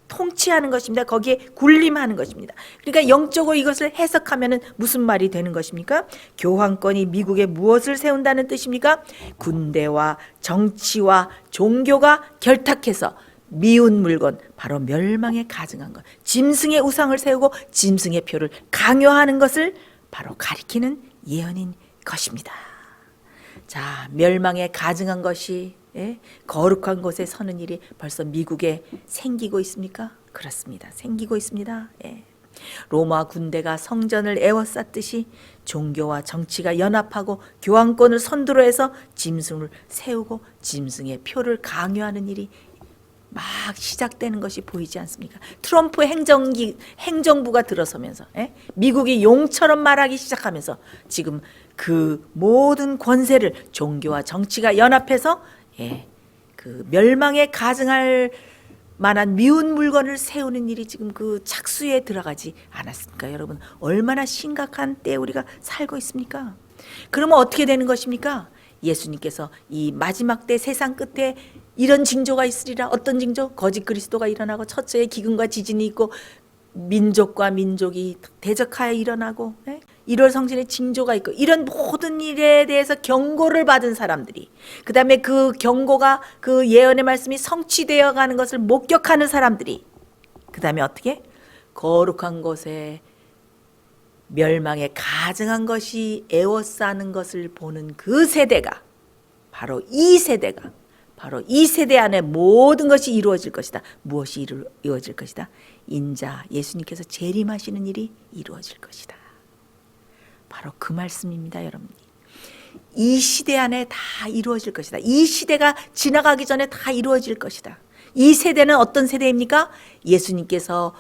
통치하는 것입니다. 거기에 군림하는 것입니다. 그러니까 영적으로 이것을 해석하면은 무슨 말이 되는 것입니까? 교황권이 미국에 무엇을 세운다는 뜻입니까? 군대와 정치와 종교가 결탁해서 미운 물건, 바로 멸망에 가증한 것, 짐승의 우상을 세우고 짐승의 표를 강요하는 것을 바로 가리키는 예언인 것입니다. 자, 멸망에 가증한 것이 거룩한 곳에 서는 일이 벌써 미국에 생기고 있습니까? 그렇습니다. 생기고 있습니다. 로마 군대가 성전을 에워쌌듯이 종교와 정치가 연합하고 교황권을 선두로 해서 짐승을 세우고 짐승의 표를 강요하는 일이 막 시작되는 것이 보이지 않습니까? 트럼프 행정부가 들어서면서 미국이 용처럼 말하기 시작하면서 지금 그 모든 권세를 종교와 정치가 연합해서 그 멸망에 가증할 만한 미운 물건을 세우는 일이 지금 그 착수에 들어가지 않았습니까? 여러분, 얼마나 심각한 때에 우리가 살고 있습니까? 그러면 어떻게 되는 것입니까? 예수님께서 이 마지막 때 세상 끝에 이런 징조가 있으리라. 어떤 징조? 거짓 그리스도가 일어나고 첫째에 기근과 지진이 있고 민족과 민족이 대적하여 일어나고 1월 성신의 징조가 있고 이런 모든 일에 대해서 경고를 받은 사람들이, 그 다음에 그 경고가 그 예언의 말씀이 성취되어 가는 것을 목격하는 사람들이, 그 다음에 어떻게 거룩한 곳에 멸망에 가증한 것이 에워싸는 것을 보는 그 세대가 바로 이 세대가 바로 이 세대 안에 모든 것이 이루어질 것이다. 무엇이 이루어질 것이다? 인자 예수님께서 재림하시는 일이 이루어질 것이다. 바로 그 말씀입니다, 여러분. 이 시대 안에 다 이루어질 것이다. 이 시대가 지나가기 전에 다 이루어질 것이다. 이 세대는 어떤 세대입니까? 예수님께서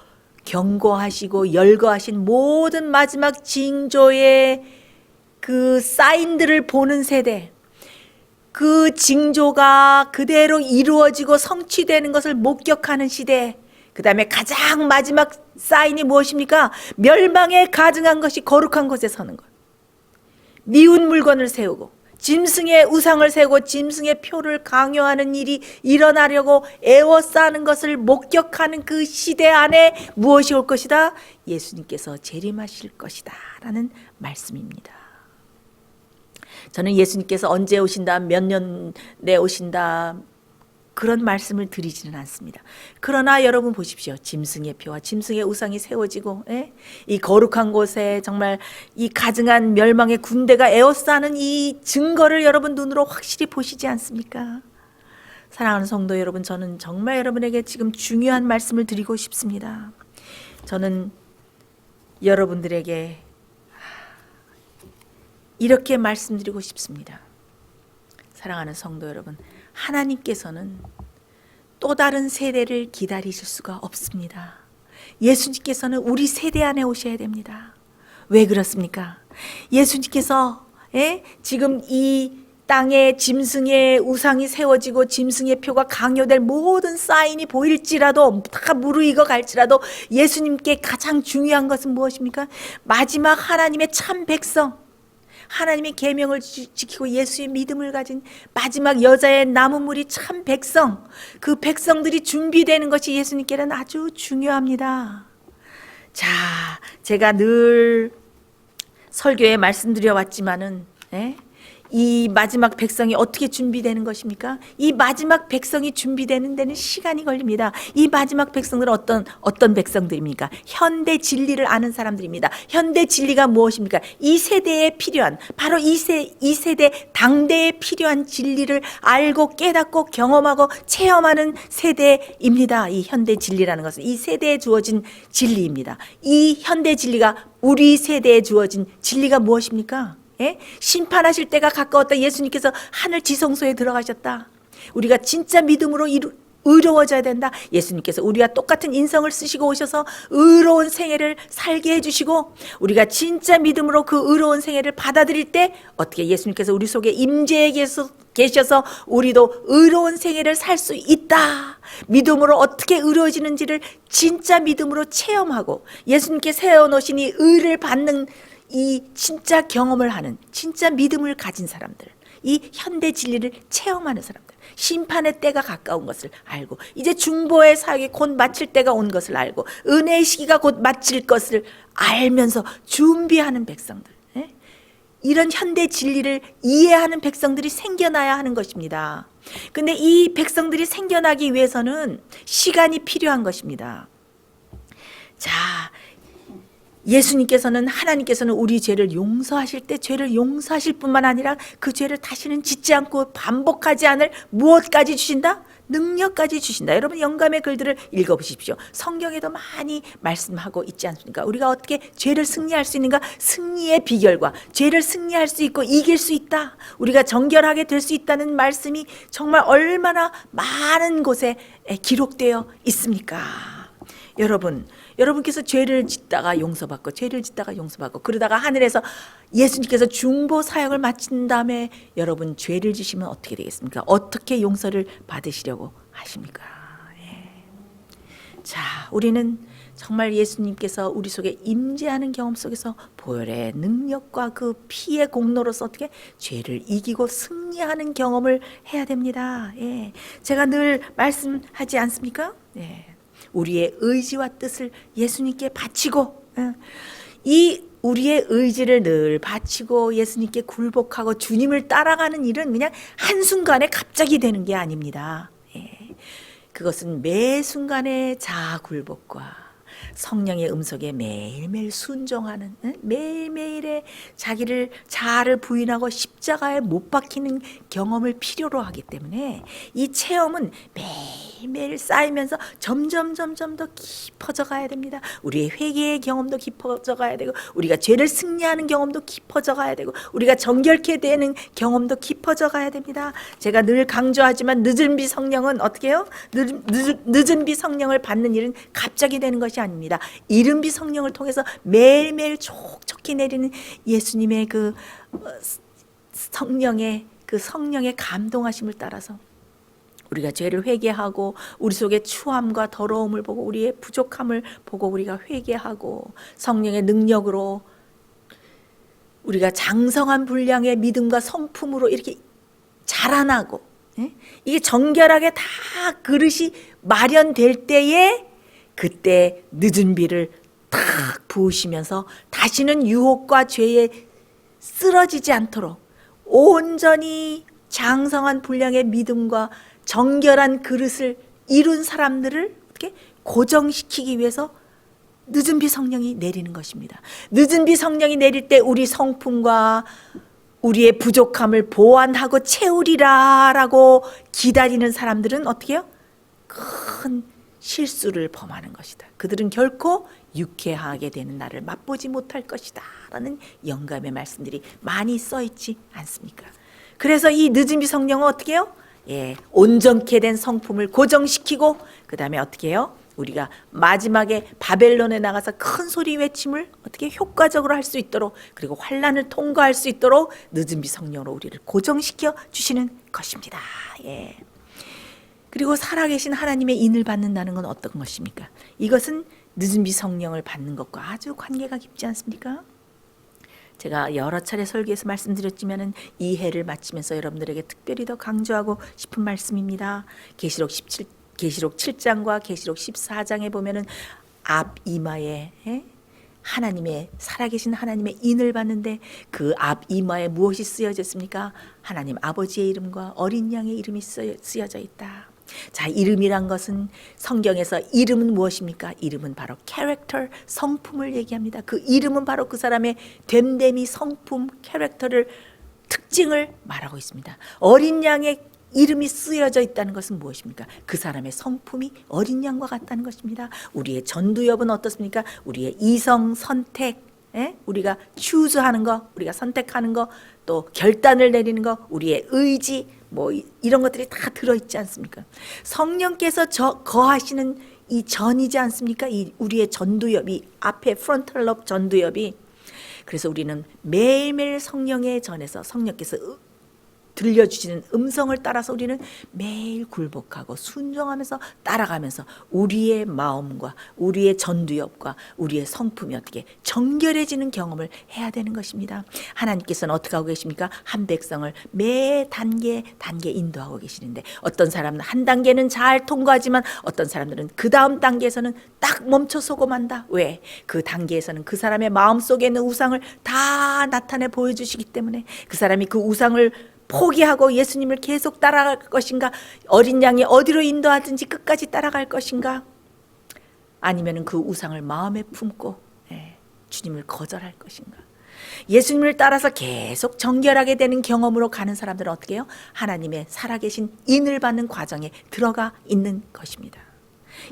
경고하시고 열거하신 모든 마지막 징조의 그 사인들을 보는 세대, 그 징조가 그대로 이루어지고 성취되는 것을 목격하는 시대, 그 다음에 가장 마지막 사인이 무엇입니까? 멸망에 가증한 것이 거룩한 곳에 서는 것. 미운 물건을 세우고 짐승의 우상을 세우고 짐승의 표를 강요하는 일이 일어나려고 애워싸는 것을 목격하는 그 시대 안에 무엇이 올 것이다? 예수님께서 재림하실 것이다 라는 말씀입니다. 저는 예수님께서 언제 오신다, 몇 년에 오신다 그런 말씀을 드리지는 않습니다. 그러나 여러분 보십시오. 짐승의 표와 짐승의 우상이 세워지고 이 거룩한 곳에 정말 이 가증한 멸망의 군대가 에워싸는 이 증거를 여러분 눈으로 확실히 보시지 않습니까? 사랑하는 성도 여러분, 저는 정말 여러분에게 지금 중요한 말씀을 드리고 싶습니다. 저는 여러분들에게 이렇게 말씀드리고 싶습니다. 사랑하는 성도 여러분, 하나님께서는 또 다른 세대를 기다리실 수가 없습니다. 예수님께서는 우리 세대 안에 오셔야 됩니다. 왜 그렇습니까? 예수님께서 지금 이 땅에 짐승의 우상이 세워지고 짐승의 표가 강요될 모든 사인이 보일지라도, 다 무르익어 갈지라도 예수님께 가장 중요한 것은 무엇입니까? 마지막 하나님의 참 백성, 하나님의 계명을 지키고 예수의 믿음을 가진 마지막 여자의 남은 무리 참 백성, 그 백성들이 준비되는 것이 예수님께는 아주 중요합니다. 자, 제가 늘 설교에 말씀드려 왔지만은 이 마지막 백성이 어떻게 준비되는 것입니까? 이 마지막 백성이 준비되는 데는 시간이 걸립니다. 이 마지막 백성들은 어떤 백성들입니까? 현대 진리를 아는 사람들입니다. 현대 진리가 무엇입니까? 이 세대에 필요한, 바로 이 세대 당대에 필요한 진리를 알고 깨닫고 경험하고 체험하는 세대입니다. 이 현대 진리라는 것은 이 세대에 주어진 진리입니다. 이 현대 진리가 우리 세대에 주어진 진리가 무엇입니까? 심판하실 때가 가까웠다. 예수님께서 하늘 지성소에 들어가셨다. 우리가 진짜 믿음으로 의로워져야 된다. 예수님께서 우리와 똑같은 인성을 쓰시고 오셔서 의로운 생애를 살게 해주시고, 우리가 진짜 믿음으로 그 의로운 생애를 받아들일 때 어떻게 예수님께서 우리 속에 임재해 계셔서 우리도 의로운 생애를 살 수 있다. 믿음으로 어떻게 의로워지는지를 진짜 믿음으로 체험하고 예수님께 세워놓으신 이 의를 받는 이 진짜 경험을 하는, 진짜 믿음을 가진 사람들, 이 현대 진리를 체험하는 사람들, 심판의 때가 가까운 것을 알고 이제 중보의 사역이 곧 마칠 때가 온 것을 알고 은혜의 시기가 곧 마칠 것을 알면서 준비하는 백성들, 이런 현대 진리를 이해하는 백성들이 생겨나야 하는 것입니다. 근데 이 백성들이 생겨나기 위해서는 시간이 필요한 것입니다. 자, 예수님께서는, 하나님께서는 우리 죄를 용서하실 때 죄를 용서하실 뿐만 아니라 그 죄를 다시는 짓지 않고 반복하지 않을 무엇까지 주신다? 능력까지 주신다. 여러분 영감의 글들을 읽어보십시오. 성경에도 많이 말씀하고 있지 않습니까? 우리가 어떻게 죄를 승리할 수 있는가? 승리의 비결과 죄를 승리할 수 있고 이길 수 있다. 우리가 정결하게 될 수 있다는 말씀이 정말 얼마나 많은 곳에 기록되어 있습니까? 여러분께서 죄를 짓다가 용서받고 죄를 짓다가 용서받고 그러다가 하늘에서 예수님께서 중보 사역을 마친 다음에 여러분 죄를 지시면 어떻게 되겠습니까? 어떻게 용서를 받으시려고 하십니까? 자, 우리는 정말 예수님께서 우리 속에 임재하는 경험 속에서 보혈의 능력과 그 피의 공로로서 어떻게 죄를 이기고 승리하는 경험을 해야 됩니다. 제가 늘 말씀하지 않습니까? 우리의 의지와 뜻을 예수님께 바치고, 이 우리의 의지를 늘 바치고 예수님께 굴복하고 주님을 따라가는 일은 그냥 한순간에 갑자기 되는 게 아닙니다. 그것은 매 순간의 자아 굴복과 성령의 음성에 매일매일 순종하는, 매일매일의 자아를 부인하고 십자가에 못 박히는 경험을 필요로 하기 때문에 이 체험은 매일매일 쌓이면서 점점 더 깊어져 가야 됩니다. 우리의 회개의 경험도 깊어져 가야 되고, 우리가 죄를 승리하는 경험도 깊어져 가야 되고, 우리가 정결케 되는 경험도 깊어져 가야 됩니다. 제가 늘 강조하지만 늦은 비 성령은 어떻게 해요? 늦은 비 성령을 받는 일은 갑자기 되는 것이 아닙니다. 이른 비 성령을 통해서 매일매일 촉촉히 내리는 예수님의 그 성령의 감동하심을 따라서 우리가 죄를 회개하고 우리 속의 추함과 더러움을 보고 우리의 부족함을 보고 우리가 회개하고 성령의 능력으로 우리가 장성한 분량의 믿음과 성품으로 이렇게 자라나고, 이게 정결하게 다 그릇이 마련될 때에 그때 늦은 비를 탁 부으시면서 다시는 유혹과 죄에 쓰러지지 않도록 온전히 장성한 분량의 믿음과 정결한 그릇을 이룬 사람들을 어떻게 고정시키기 위해서 늦은 비 성령이 내리는 것입니다. 늦은 비 성령이 내릴 때 우리 성품과 우리의 부족함을 보완하고 채우리라라고 기다리는 사람들은 어떻게 해요? 큰 실수를 범하는 것이다. 그들은 결코 유쾌하게 되는 날을 맛보지 못할 것이다 라는 영감의 말씀들이 많이 써 있지 않습니까? 그래서 이 늦은 비 성령은 어떻게 해요? 온전케 된 성품을 고정시키고 그 다음에 어떻게 해요? 우리가 마지막에 바벨론에 나가서 큰 소리 외침을 어떻게 효과적으로 할 수 있도록, 그리고 환난을 통과할 수 있도록 늦은 비 성령으로 우리를 고정시켜 주시는 것입니다. 그리고 살아계신 하나님의 인을 받는다는 건 어떤 것입니까? 이것은 늦은 비 성령을 받는 것과 아주 관계가 깊지 않습니까? 제가 여러 차례 설교에서 말씀드렸지만 이 해를 마치면서 여러분들에게 특별히 더 강조하고 싶은 말씀입니다. 계시록 7장과 계시록 14장에 보면은 앞 이마에 하나님의 살아계신 하나님의 인을 받는데 그 앞 이마에 무엇이 쓰여졌습니까? 하나님 아버지의 이름과 어린 양의 이름이 쓰여져 있다. 자, 이름이란 것은 성경에서 이름은 무엇입니까? 이름은 바로 캐릭터, 성품을 얘기합니다. 그 이름은 바로 그 사람의 됨됨이, 성품, 캐릭터를, 특징을 말하고 있습니다. 어린 양의 이름이 쓰여져 있다는 것은 무엇입니까? 그 사람의 성품이 어린 양과 같다는 것입니다. 우리의 전두엽은 어떻습니까? 우리의 이성 선택, 우리가 추즈하는 거, 우리가 선택하는 거, 또 결단을 내리는 거, 우리의 의지, 뭐 이런 것들이 다 들어있지 않습니까? 성령께서 거하시는 이 전이지 않습니까? 이 우리의 전두엽이 앞에 프론탈 럽 전두엽이. 그래서 우리는 매일매일 성령의 전에서 성령께서 들려주시는 음성을 따라서 우리는 매일 굴복하고 순종하면서 따라가면서 우리의 마음과 우리의 전두엽과 우리의 성품이 어떻게 정결해지는 경험을 해야 되는 것입니다. 하나님께서는 어떻게 하고 계십니까? 한 백성을 매 단계 인도하고 계시는데 어떤 사람은 한 단계는 잘 통과하지만 어떤 사람들은 그 다음 단계에서는 딱 멈춰서고 만다. 왜? 그 단계에서는 그 사람의 마음속에 있는 우상을 다 나타내 보여주시기 때문에 그 사람이 그 우상을 포기하고 예수님을 계속 따라갈 것인가? 어린 양이 어디로 인도하든지 끝까지 따라갈 것인가? 아니면 그 우상을 마음에 품고 주님을 거절할 것인가? 예수님을 따라서 계속 정결하게 되는 경험으로 가는 사람들은 어떻게 해요? 하나님의 살아계신 인을 받는 과정에 들어가 있는 것입니다.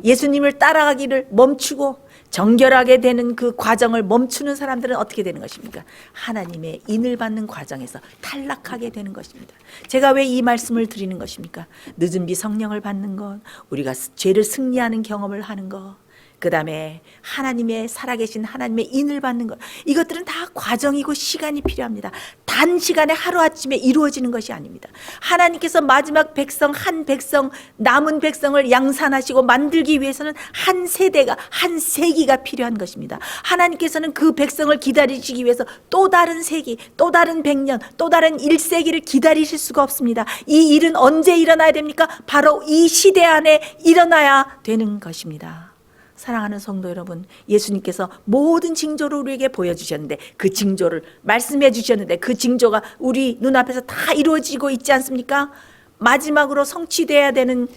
예수님을 따라가기를 멈추고 정결하게 되는 그 과정을 멈추는 사람들은 어떻게 되는 것입니까? 하나님의 인을 받는 과정에서 탈락하게 되는 것입니다. 제가 왜 이 말씀을 드리는 것입니까? 늦은 비 성령을 받는 것, 우리가 죄를 승리하는 경험을 하는 것, 그 다음에 하나님의 살아계신 하나님의 인을 받는 것, 이것들은 다 과정이고 시간이 필요합니다. 단시간에 하루아침에 이루어지는 것이 아닙니다. 하나님께서 마지막 백성, 한 백성, 남은 백성을 양산하시고 만들기 위해서는 한 세대가, 한 세기가 필요한 것입니다. 하나님께서는 그 백성을 기다리시기 위해서 또 다른 세기, 또 다른 100년, 또 다른 1세기를 기다리실 수가 없습니다. 이 일은 언제 일어나야 됩니까? 바로 이 시대 안에 일어나야 되는 것입니다. 사랑하는 성도 여러분, 예수님께서 모든 징조를 우리에게 보여주셨는데, 그 징조를 말씀해 주셨는데, 그 징조가 우리 눈앞에서 다 이루어지고 있지 않습니까? 마지막으로 성취돼야 되는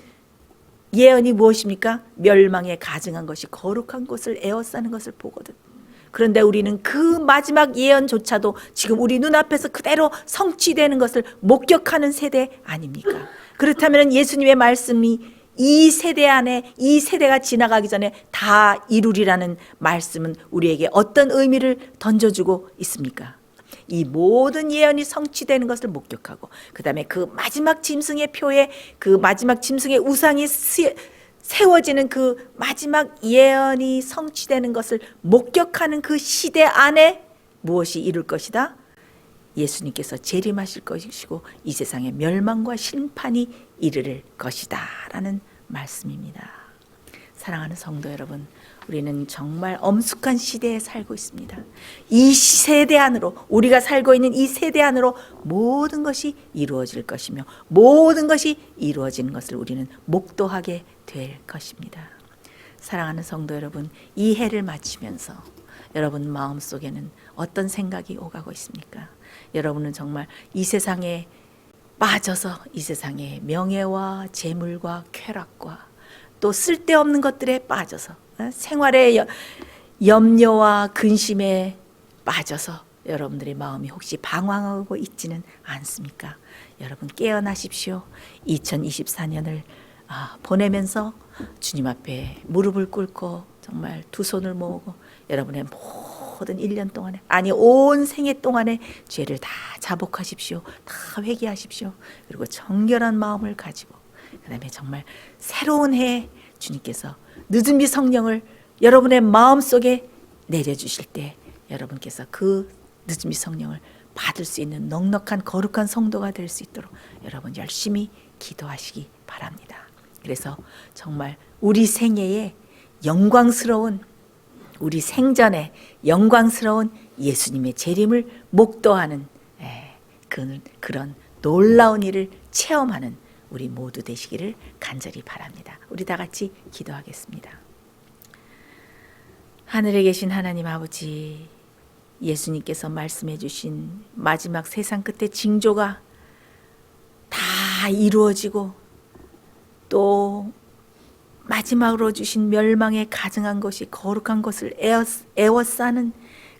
예언이 무엇입니까? 멸망에 가증한 것이 거룩한 곳을 에워싸는 것을 보거든. 그런데 우리는 그 마지막 예언조차도 지금 우리 눈앞에서 그대로 성취되는 것을 목격하는 세대 아닙니까? 그렇다면 예수님의 말씀이 이 세대 안에, 이 세대가 지나가기 전에 다 이루리라는 말씀은 우리에게 어떤 의미를 던져주고 있습니까? 이 모든 예언이 성취되는 것을 목격하고, 그 다음에 그 마지막 짐승의 표에, 그 마지막 짐승의 우상이 세워지는 그 마지막 예언이 성취되는 것을 목격하는 그 시대 안에 무엇이 이룰 것이다? 예수님께서 재림하실 것이고 이 세상의 멸망과 심판이 이르를 것이다 라는 말씀입니다. 사랑하는 성도 여러분, 우리는 정말 엄숙한 시대에 살고 있습니다. 이 세대 안으로, 우리가 살고 있는 이 세대 안으로 모든 것이 이루어질 것이며 모든 것이 이루어지는 것을 우리는 목도하게 될 것입니다. 사랑하는 성도 여러분, 이 해를 마치면서 여러분 마음속에는 어떤 생각이 오가고 있습니까? 여러분은 정말 이 세상에 빠져서 이 세상의 명예와 재물과 쾌락과 또 쓸데없는 것들에 빠져서 생활의 염려와 근심에 빠져서 여러분들의 마음이 혹시 방황하고 있지는 않습니까? 여러분 깨어나십시오. 2024년을 보내면서 주님 앞에 무릎을 꿇고 정말 두 손을 모으고 여러분의 모든 1년 동안에, 아니 온 생애 동안에 죄를 다 자복하십시오. 다 회개하십시오. 그리고 정결한 마음을 가지고 그 다음에 정말 새로운 해 주님께서 늦은 비 성령을 여러분의 마음속에 내려주실 때 여러분께서 그 늦은 비 성령을 받을 수 있는 넉넉한 거룩한 성도가 될 수 있도록 여러분 열심히 기도하시기 바랍니다. 그래서 정말 우리 생애에 영광스러운, 우리 생전에 영광스러운 예수님의 재림을 목도하는 그런 놀라운 일을 체험하는 우리 모두 되시기를 간절히 바랍니다. 우리 다 같이 기도하겠습니다. 하늘에 계신 하나님 아버지, 예수님께서 말씀해 주신 마지막 세상 끝의 징조가 다 이루어지고 또 마지막으로 주신 멸망에 가증한 것이 거룩한 것을 에워싸는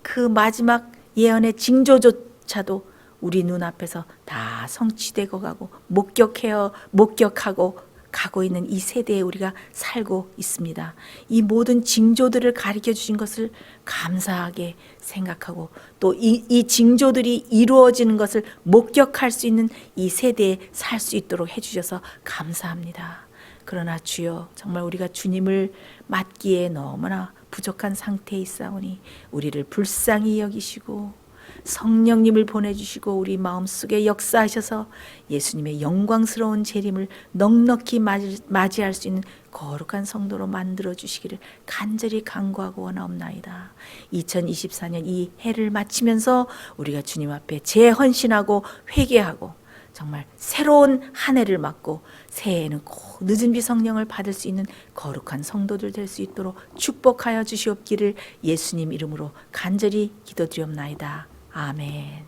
그 마지막 예언의 징조조차도 우리 눈앞에서 다 성취되고 가고 목격하고 가고 있는 이 세대에 우리가 살고 있습니다. 이 모든 징조들을 가르쳐 주신 것을 감사하게 생각하고 또 이 징조들이 이루어지는 것을 목격할 수 있는 이 세대에 살 수 있도록 해주셔서 감사합니다. 그러나 주여, 정말 우리가 주님을 맞기에 너무나 부족한 상태에 있사오니 우리를 불쌍히 여기시고 성령님을 보내주시고 우리 마음속에 역사하셔서 예수님의 영광스러운 재림을 넉넉히 맞이할 수 있는 거룩한 성도로 만들어 주시기를 간절히 간구하고 원하옵나이다. 2024년 이 해를 마치면서 우리가 주님 앞에 재헌신하고 회개하고 정말 새로운 한 해를 맞고 새해에는 꼭 늦은 비 성령을 받을 수 있는 거룩한 성도들 될 수 있도록 축복하여 주시옵기를 예수님 이름으로 간절히 기도드리옵나이다. 아멘.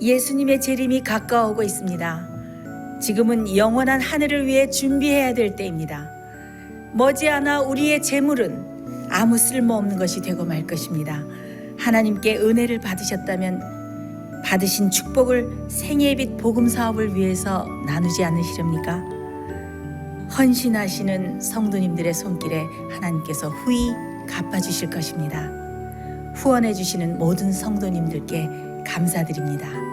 예수님의 재림이 가까워오고 있습니다. 지금은 영원한 하늘을 위해 준비해야 될 때입니다. 머지않아 우리의 재물은 아무 쓸모없는 것이 되고 말 것입니다. 하나님께 은혜를 받으셨다면 받으신 축복을 생애의 빛 복음 사업을 위해서 나누지 않으시렵니까? 헌신하시는 성도님들의 손길에 하나님께서 후히 갚아주실 것입니다. 후원해 주시는 모든 성도님들께 감사드립니다.